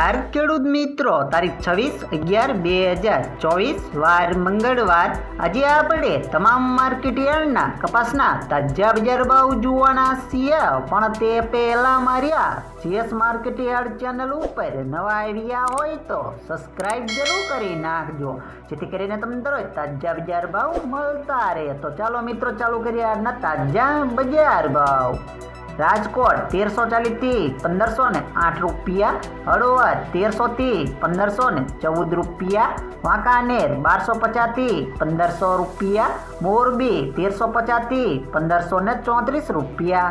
નમસ્કાર ખેડૂત મિત્રો, તારીખ 26/11/2024 વાર મંગળવાર। આજે આપણે તમામ માર્કેટ યાર્ડના કપાસના તાજા બજાર ભાવ જોવાના છીએ, પણ તે પહેલા મારી CS માર્કેટ યાર્ડ ચેનલ ઉપર નવા આવ્યા હોય તો સબસ્ક્રાઇબ જરૂર કરી નાખજો, જેથી કરીને તમને દરરોજ તાજા બજાર ભાવ મળતા રહે। તો ચાલો મિત્રો ચાલુ કરીએ આજના તાજા બજાર ભાવ। રાજકોટ 1340 થી 1508 રૂપિયા, હળવદ 1300 થી 1514 રૂપિયા, વાંકાનેર 1250 થી 1500 રૂપિયા, મોરબી 1350 થી 1534 રૂપિયા,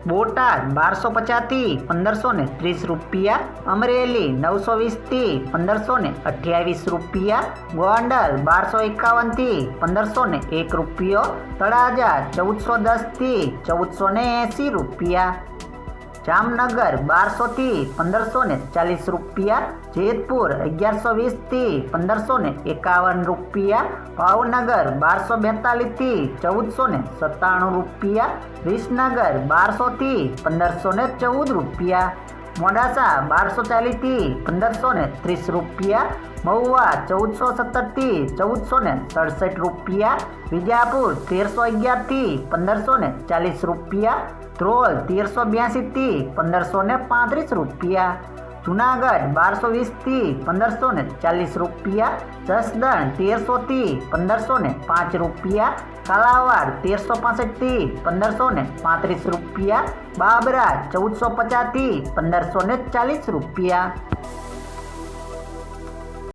બોટાદ 1250 થી 1530 રૂપિયા, અમરેલી 920 થી 1528 રૂપિયા, ગોંડલ 1251 થી 1501 રૂપિયો, તળાજા 1410 થી 1480 રૂપિયા, જામનગર 1200 થી 1540 રૂપિયા, જેતપુર 1120 થી 1551 રૂપિયા, ભાવનગર 1242 થી 1497 રૂપિયા, વિસનગર 1200 થી 1514 રૂપિયા, મોડાસા 1240 થી 1530 રૂપિયા, મહુવા 1417 થી 1467 રૂપિયા, વિજાપુર 1311 થી 1540 રૂપિયા, ધ્રોલ 1382 થી 1535 રૂપિયા, જુનાગઢ 1220 થી 1540 રૂપિયા, જસદણ 1300 થી 1505 રૂપિયા, કાલાવાડ 1365 થી 1535 રૂપિયા, બાબરા 1450 થી 1540 રૂપિયા।